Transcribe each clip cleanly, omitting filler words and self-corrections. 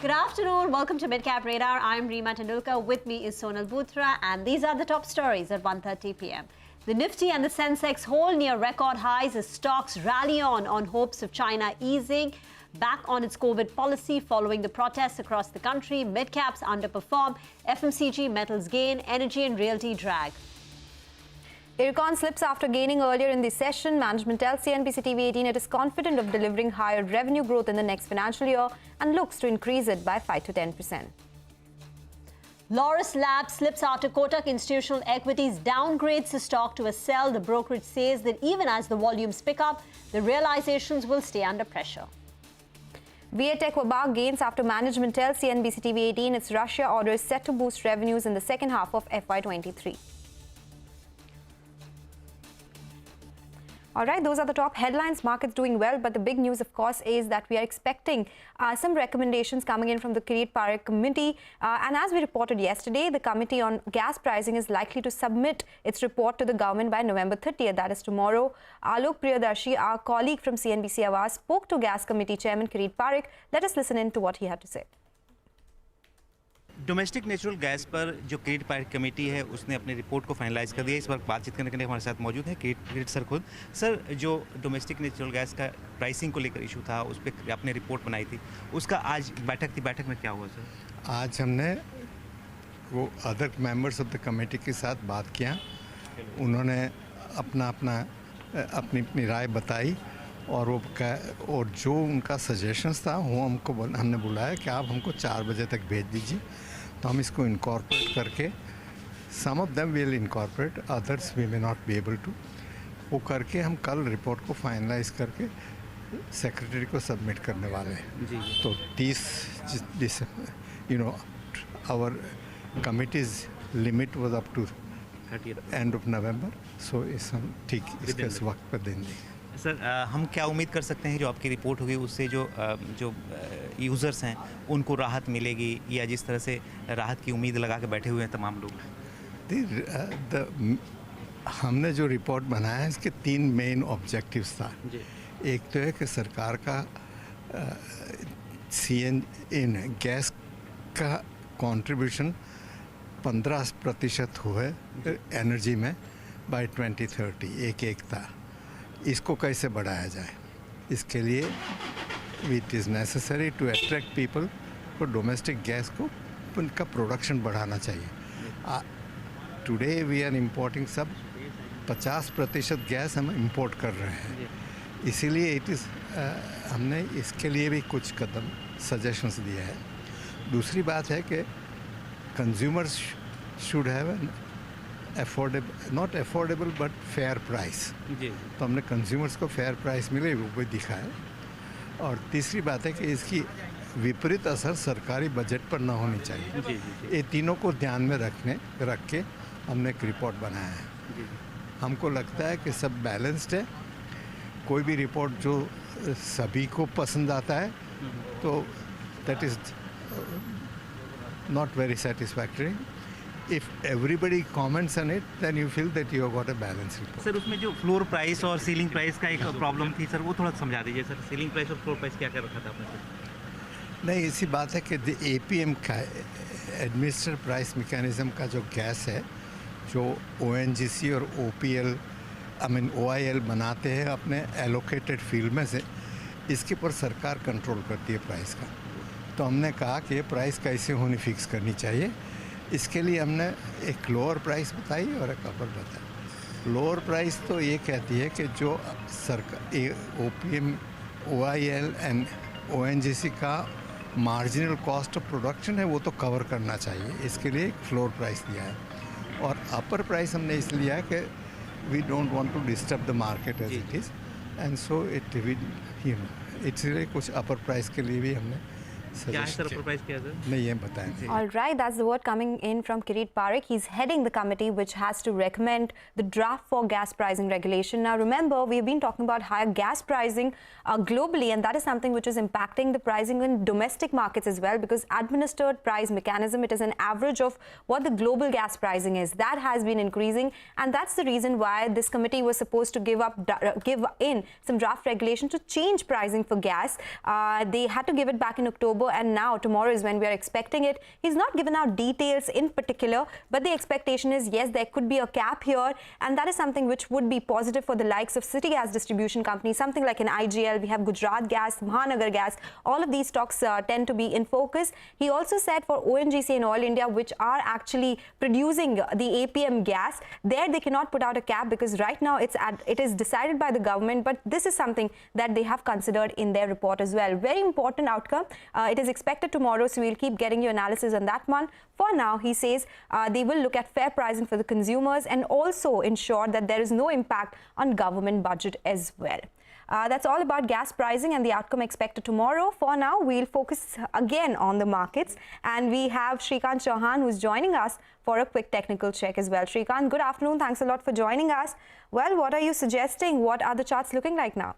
Good afternoon. Welcome to Midcap Radar. I'm Reema Tendulkar. With me is Sonal Bhutra, and these are the top stories at 1:30 p.m. The Nifty and the Sensex hold near record highs as stocks rally on hopes of China easing back on its COVID policy following the protests across the country. Midcaps underperform, FMCG metals gain, energy and realty drag. Ircon slips after gaining earlier in the session. Management tells CNBC-TV18 it is confident of delivering higher revenue growth in the next financial year and looks to increase it by 5 to 10%. Laurus Labs slips after Kotak Institutional Equities downgrades the stock to a sell. The brokerage says that even as the volumes pick up, the realizations will stay under pressure. Viatech Wabag gains after management tells CNBC-TV18 its Russia order is set to boost revenues in the second half of FY23. All right, those are the top headlines. Markets doing well, but the big news, of course, is that we are expecting some recommendations coming in from the Kirit Parikh committee. And as we reported yesterday, the committee on gas pricing is likely to submit its report to the government by November 30th. That is tomorrow. Alok Priyadarshi, our colleague from CNBC Awaaz, spoke to gas committee chairman Kirit Parikh. Let us listen in to what he had to say. Domestic natural gas पर जो किरीट Pareek committee है उसने अपनी report को finalise कर दिया। इस वक्त बातचीत करने के लिए हमारे साथ मौजूद है किरीट सर खुद। सर, जो डोमेस्टिक नेचुरल गैस का प्राइसिंग को लेकर इशू था, उस पर आपने रिपोर्ट बनाई थी, उसका आज बैठक थी, बैठक में क्या हुआ सर? आज हमने वो other members of the committee के साथ बात किया। उन्होंने अपनी राय बताई और जो उनका सजेशंस था वो हमने बुलाया कि आप हमको 4 बजे तक भेज दीजिए, तो हम इसको इनकॉर्पोरेट करके some of them will incorporate, others we may not be able to, वो करके हम कल रिपोर्ट को फाइनलाइज करके सेक्रेटरी को सबमिट करने वाले हैं। तो 30 our committees limit was up to end of November, so इस हम ठीक इसके वक्त पर देंगे। सर, हम क्या उम्मीद कर सकते हैं जो आपकी रिपोर्ट होगी उससे जो यूज़र्स हैं उनको राहत मिलेगी, या जिस तरह से राहत की उम्मीद लगा के बैठे हुए हैं तमाम लोग? हमने जो रिपोर्ट बनाया है इसके 3 मेन ऑब्जेक्टिव्स था। एक तो है कि सरकार का गैस का कंट्रीब्यूशन 15% हुए एनर्जी में बाय 2030, एक था। इसको कैसे बढ़ाया जाए, इसके लिए it is necessary to attract people को डोमेस्टिक गैस को उनका प्रोडक्शन बढ़ाना चाहिए। टुडे वी आर इम्पोर्टिंग सब 50% गैस हम इंपोर्ट कर रहे हैं, इसीलिए हमने इसके लिए भी कुछ कदम सजेशंस दिए हैं। दूसरी बात है कि consumers should have not affordable but fair price. तो हमने कंज्यूमर्स को फेयर प्राइस मिले वो भी दिखाया। और तीसरी बात है कि इसकी विपरीत असर सरकारी बजट पर ना होनी चाहिए। ये तीनों को ध्यान में रख के हमने एक रिपोर्ट बनाया है। हमको लगता है कि सब बैलेंस्ड है। कोई भी रिपोर्ट जो सभी को पसंद आता है तो that is not very satisfactory. If everybody comments on it, then you feel that you have got a balanced report. Sir, उसमें जो फ्लोर प्राइस और सीलिंग प्राइस का एक प्रॉब्लम थी सर, वो थोड़ा समझा दीजिए सर। सीलिंग प्राइस और फ्लोर प्राइस क्या रखा था आपने? नहीं, ऐसी बात है कि APM का एडमिनिस्ट्रेटिव प्राइस मैकेनिज्म का जो गैस है, जो ONGC और OIL बनाते हैं अपने एलोकेटेड फील्ड में से, इसके पर सरकार कंट्रोल करती है प्राइस का। तो हमने कहा कि ये प्राइस कैसे होनी फिक्स करनी चाहिए। इसके लिए हमने एक लोअर प्राइस बताई और एक अपर बताई। लोअर प्राइस तो ये कहती है कि जो सरकार OPM, OIL एंड ONGC का मार्जिनल कॉस्ट ऑफ प्रोडक्शन है वो तो कवर करना चाहिए, इसके लिए एक फ्लोर प्राइस दिया है। और अपर प्राइस हमने इसलिए लिया है कि we don't want to disturb the market as it is, and so इसलिए कुछ अपर प्राइस के लिए भी हमने All right, that's the word coming in from Kirit Parikh. He's heading the committee which has to recommend the draft for gas pricing regulation. Now remember, we've been talking about higher gas pricing globally, and that is something which is impacting the pricing in domestic markets as well, because administered price mechanism, it is an average of what the global gas pricing is. That has been increasing, and that's the reason why this committee was supposed to give in some draft regulation to change pricing for gas. They had to give it back in October. October, and now tomorrow is when we are expecting it. He's not given out details in particular, but the expectation is, yes, there could be a cap here, and that is something which would be positive for the likes of city gas distribution companies, something like an IGL. We have Gujarat Gas, Mahanagar Gas. All of these stocks tend to be in focus. He also said for ONGC and Oil India, which are actually producing the APM gas, there they cannot put out a cap because right now it is decided by the government, but this is something that they have considered in their report as well. Very important outcome. It is expected tomorrow, so we'll keep getting you analysis on that one. For now, he says they will look at fair pricing for the consumers and also ensure that there is no impact on government budget as well. That's all about gas pricing and the outcome expected tomorrow. For now, we'll focus again on the markets, and we have Shrikant Chauhan who's joining us for a quick technical check as well. Shrikant, good afternoon. Thanks a lot for joining us. Well, what are you suggesting? What are the charts looking like now?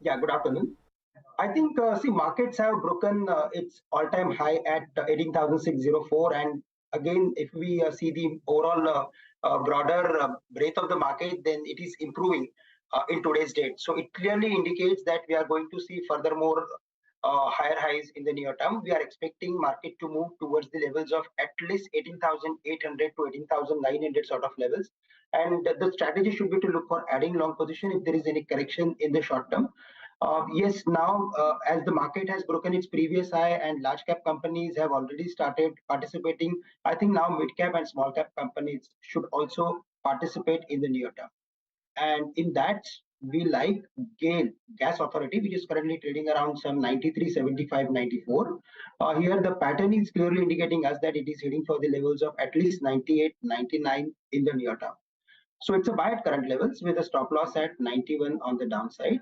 Yeah, good afternoon. I think, see, markets have broken its all-time high at 18,604. And again, if we see the overall broader breadth of the market, then it is improving in today's date. So it clearly indicates that we are going to see furthermore higher highs in the near term. We are expecting market to move towards the levels of at least 18,800 to 18,900 sort of levels. And the strategy should be to look for adding long position if there is any correction in the short term. Yes, now as the market has broken its previous high and large cap companies have already started participating, I think now mid cap and small cap companies should also participate in the near term. And in that, we like GAIL, Gas Authority, which is currently trading around some 93.75, 94. Here the pattern is clearly indicating us that it is heading for the levels of at least 98, 99 in the near term. So it's a buy at current levels with a stop loss at 91 on the downside.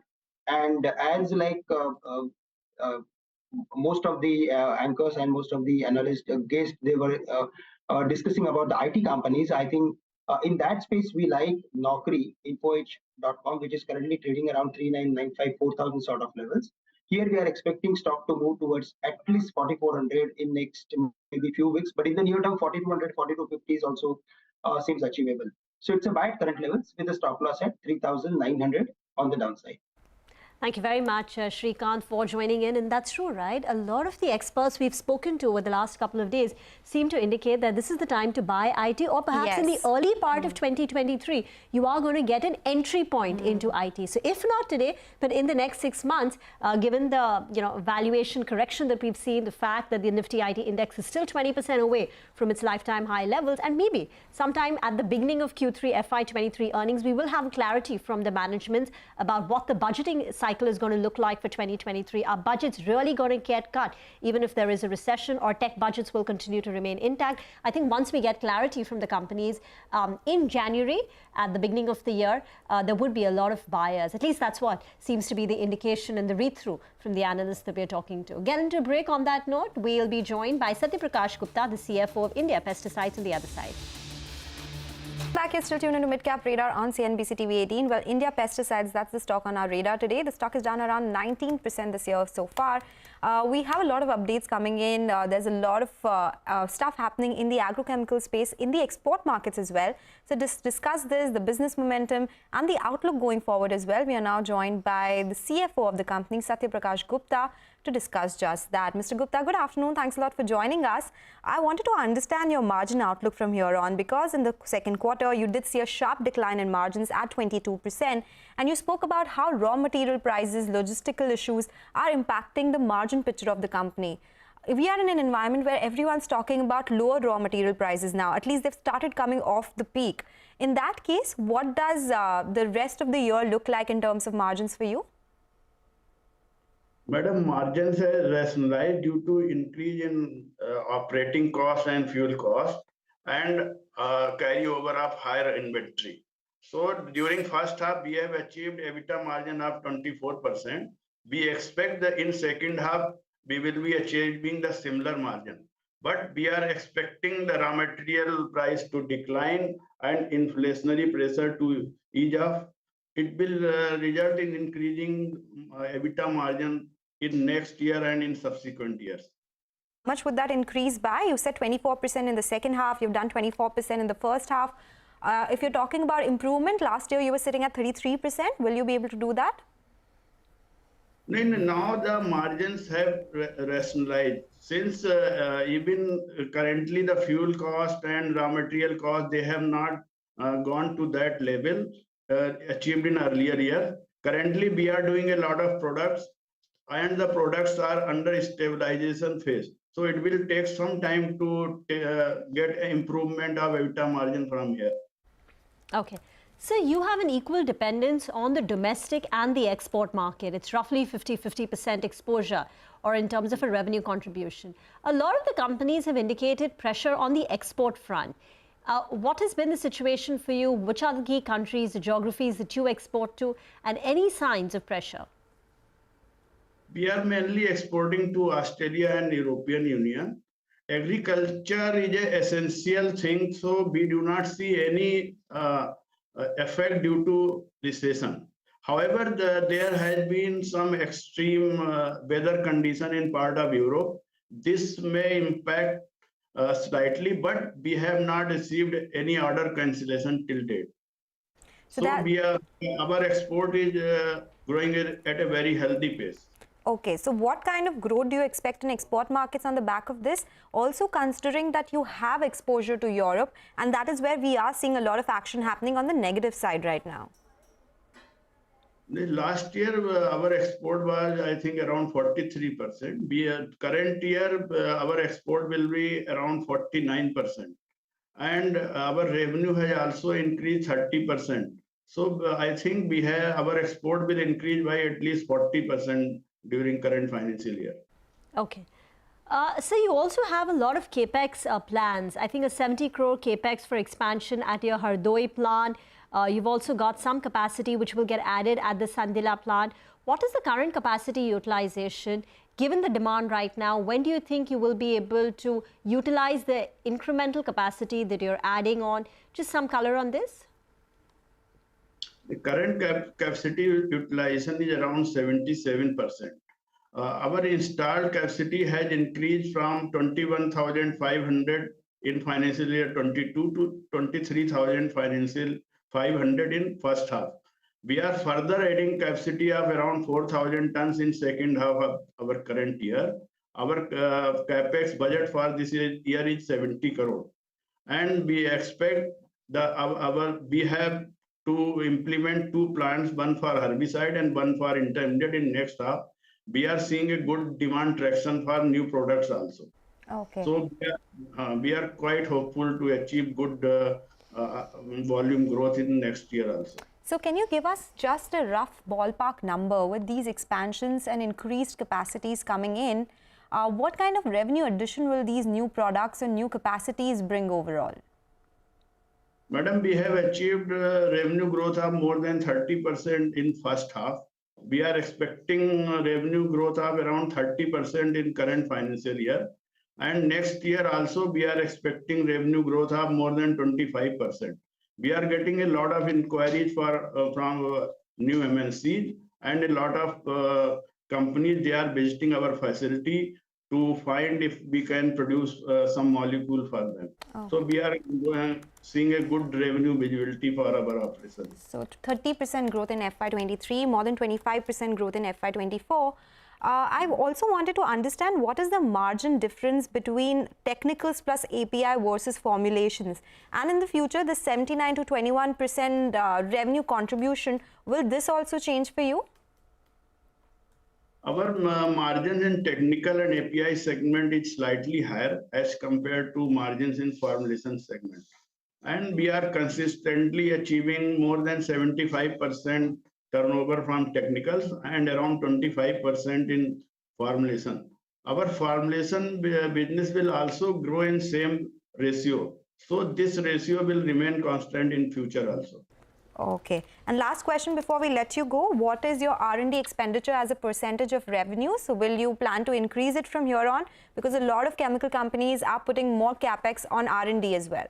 And as like most of the anchors and most of the analysts guessed, they were discussing about the IT companies. I think in that space, we like Naukri, Infoedge.com, which is currently trading around 3,995, 4,000 sort of levels. Here we are expecting stock to move towards at least 4,400 in next maybe few weeks. But in the near term, 4,200, 4,250 is also seems achievable. So it's a buy at current levels with a stop loss at 3,900 on the downside. Thank you very much, Shrikant, for joining in. And that's true, right? A lot of the experts we've spoken to over the last couple of days seem to indicate that this is the time to buy IT, or perhaps in the early part of 2023, you are going to get an entry point into IT. So if not today, but in the next 6 months, given the valuation correction that we've seen, the fact that the Nifty IT index is still 20% away from its lifetime high levels, and maybe sometime at the beginning of Q3 FY23 earnings, we will have clarity from the management about what the budgeting cycle is going to look like for 2023. Are budgets really going to get cut, even if there is a recession, or tech budgets will continue to remain intact? I think once we get clarity from the companies in January, at the beginning of the year, there would be a lot of buyers. At least that's what seems to be the indication and the read-through from the analysts that we're talking to. Get into a break on that note. We'll be joined by Satyaprakash Gupta, the CFO of India Pesticides, on the other side. Back, you're still tuned into Midcap Radar on CNBC-TV18. Well, India Pesticides, that's the stock on our radar today. The stock is down around 19% this year so far. We have a lot of updates coming in. There's a lot of stuff happening in the agrochemical space, in the export markets as well. So to discuss this, the business momentum and the outlook going forward as well, we are now joined by the CFO of the company, Satyaprakash Gupta, to discuss just that. Mr. Gupta, good afternoon. Thanks a lot for joining us. I wanted to understand your margin outlook from here on, because in the second quarter, you did see a sharp decline in margins at 22%. And you spoke about how raw material prices, logistical issues are impacting the margin picture of the company. We are in an environment where everyone's talking about lower raw material prices now. At least they've started coming off the peak. In that case, what does the rest of the year look like in terms of margins for you? Madam, margins have rationalized due to increase in operating costs and fuel costs and carryover of higher inventory. So during first half, we have achieved EBITDA margin of 24%. We expect that in second half, we will be achieving the similar margin. But we are expecting the raw material price to decline and inflationary pressure to ease off. It will result in increasing EBITDA margin in next year and in subsequent years. How much would that increase by? You said 24% in the second half. You've done 24% in the first half. If you're talking about improvement, last year you were sitting at 33%. Will you be able to do that? No, no, now the margins have rationalized since even currently the fuel cost and raw material cost, they have not gone to that level achieved in earlier year. Currently, we are doing a lot of products and the products are under stabilization phase. So it will take some time to get improvement of EBITDA margin from here. Okay. So you have an equal dependence on the domestic and the export market. It's roughly 50% exposure, or in terms of a revenue contribution. A lot of the companies have indicated pressure on the export front. What has been the situation for you? Which are the key countries, the geographies that you export to, and any signs of pressure? We are mainly exporting to Australia and European Union. Agriculture is an essential thing, so we do not see any effect due to recession. However, there has been some extreme weather condition in part of Europe. This may impact slightly, but we have not received any order cancellation till date. So our export is growing at a very healthy pace. Okay, so what kind of growth do you expect in export markets on the back of this? Also considering that you have exposure to Europe, and that is where we are seeing a lot of action happening on the negative side right now. Last year, our export was, I think, around 43%. Current year, our export will be around 49%. And our revenue has also increased 30%. So I think our export will increase by at least 40% during current financial year. Okay. So you also have a lot of capex plans. I think a 70 crore capex for expansion at your Hardoi plant. You've also got some capacity which will get added at the Sandila plant. What is the current capacity utilization? Given the demand right now, when do you think you will be able to utilize the incremental capacity that you're adding on? Just some color on this. The current capacity utilization is around 77%. Our installed capacity has increased from 21,500 in financial year 22 to 23,500 in first half. We are further adding capacity of around 4,000 tons in second half of our current year. Our capex budget for this year is 70 crore. And we expect we have to implement 2 plants, one for herbicide and one for intermediate in next half. We are seeing a good demand traction for new products also. Okay. So we are quite hopeful to achieve good volume growth in next year also. So can you give us just a rough ballpark number with these expansions and increased capacities coming in? What kind of revenue addition will these new products and new capacities bring overall? Madam, we have achieved revenue growth of more than 30% in first half. We are expecting revenue growth of around 30% in current financial year. And next year also, we are expecting revenue growth of more than 25%. We are getting a lot of inquiries from new MNCs, and a lot of companies, they are visiting our facility to find if we can produce some molecule for them. Oh. So we are seeing a good revenue visibility for our operations. So 30% growth in FY23, more than 25% growth in FY24. I also wanted to understand what is the margin difference between technicals plus API versus formulations, and in the future the 79 to 21% revenue contribution, will this also change for you? Our margins in technical and API segment is slightly higher as compared to margins in formulation segment. And we are consistently achieving more than 75% turnover from technicals and around 25% in formulation. Our formulation business will also grow in same ratio. So this ratio will remain constant in future also. Okay. And last question before we let you go, what is your R&D expenditure as a percentage of revenue? So will you plan to increase it from here on? Because a lot of chemical companies are putting more capex on R&D as well.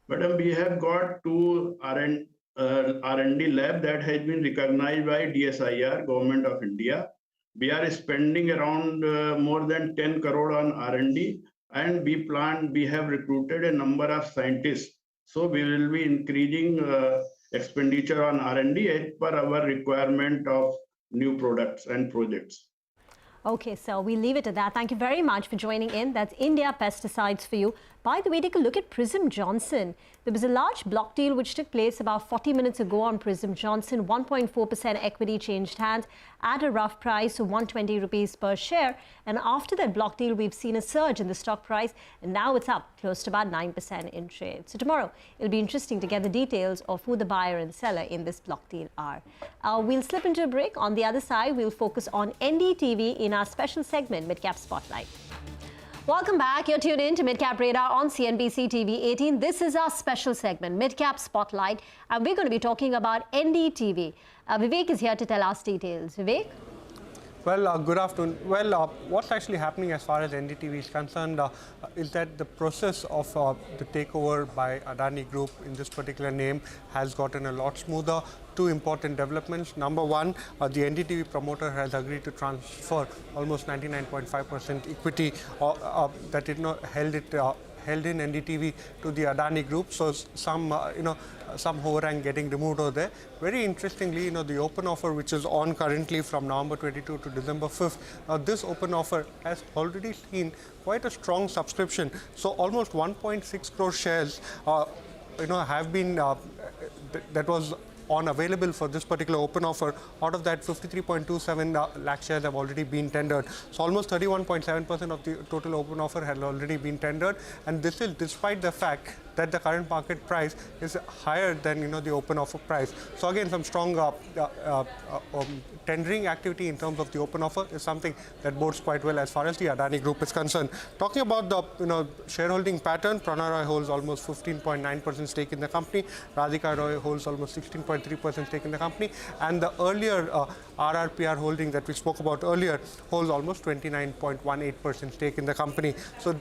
Madam, we have got 2 R&D lab that has been recognized by DSIR, Government of India. We are spending around more than 10 crore on R&D, and we have recruited a number of scientists. So we will be increasing expenditure on R&D as per our requirement of new products and projects. Okay, so we leave it at that. Thank you very much for joining in. That's India Pesticides for you. By the way, take a look at Prism Johnson. There was a large block deal which took place about 40 minutes ago on Prism Johnson. 1.4% equity changed hands at a rough price of 120 rupees per share. And after that block deal, we've seen a surge in the stock price. And now it's up close to about 9% in trade. So tomorrow, it'll be interesting to get the details of who the buyer and seller in this block deal are. We'll slip into a break. On the other side, we'll focus on NDTV in our special segment, Midcap Spotlight. Welcome back. You're tuned in to Midcap Radar on CNBC-TV18. This is our special segment, Midcap Spotlight, and we're going to be talking about NDTV. Vivek is here to tell us details. Vivek? Well, good afternoon. Well, what's actually happening as far as NDTV is concerned is that the process of the takeover by Adani Group in this particular name has gotten a lot smoother. Two important developments. Number one, the NDTV promoter has agreed to transfer almost 99.5% equity that it held in NDTV to the Adani Group. So some overhang getting removed over there. Very interestingly, the open offer which is on currently from November 22 to December 5th, this open offer has already seen quite a strong subscription. So almost 1.6 crore shares, have been that was available for this particular open offer. Out of that, 53.27 lakh shares have already been tendered. So almost 31.7% of the total open offer has already been tendered, and this is despite the fact that the current market price is higher than the open offer price. So again, some strong tendering activity in terms of the open offer is something that bodes quite well as far as the Adani Group is concerned. Talking about the shareholding pattern, Pranay Roy holds almost 15.9% stake in the company. Radhika Roy holds almost 16.3% stake in the company, and the earlier RRPR holding that we spoke about earlier holds almost 29.18% stake in the company. So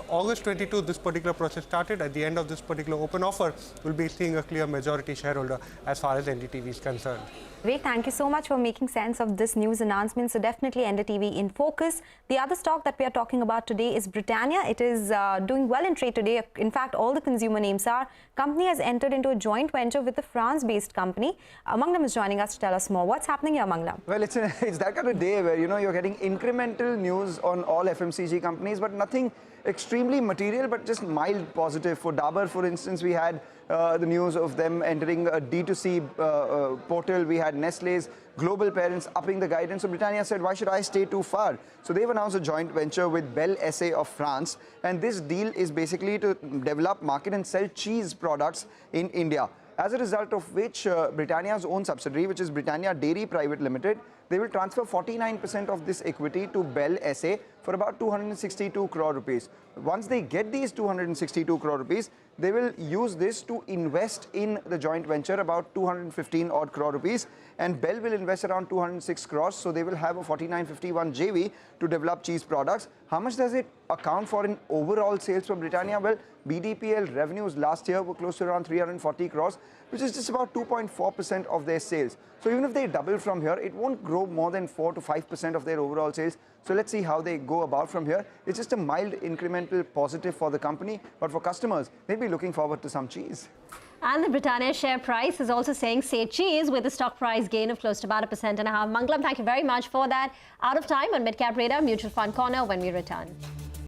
August 22, this particular process started. At the end of this particular open offer, we'll be seeing a clear majority shareholder as far as NDTV is concerned. Vivek, thank you so much for making sense of this news announcement. So definitely NDTV in focus. The other stock that we are talking about today is Britannia. It is doing well in trade today. In fact, all the consumer names are. Company has entered into a joint venture with a France-based company. Manglam is joining us to tell us more. What's happening here, Manglam? Well, it's that kind of day where you're getting incremental news on all FMCG companies, but nothing extremely material, but just mild positive. For Dabur, for instance, we had the news of them entering a D2C portal. We had Nestle's global parents upping the guidance. So Britannia said, why should I stay too far? So they've announced a joint venture with Bel SA of France. And this deal is basically to develop, market and sell cheese products in India. As a result of which, Britannia's own subsidiary, which is Britannia Dairy Private Limited, they will transfer 49% of this equity to Bel SA for about 262 crore rupees. Once they get these 262 crore rupees, they will use this to invest in the joint venture about 215 odd crore rupees, and Bel will invest around 206 crores. So they will have a 49-51 JV to develop cheese products. How much does it account for in overall sales for Britannia? Well, BDPL revenues last year were close to around 340 crores, which is just about 2.4% of their sales. So even if they double from here, it won't grow more than 4 to 5% of their overall sales. So let's see how they go about from here. It's just a mild incremental positive for the company, but for customers, they'll be looking forward to some cheese. And the Britannia share price is also saying say cheese, with a stock price gain of close to about 1.5%. Manglam, thank you very much for that. Out of time on Midcap Radar Mutual Fund Corner when we return.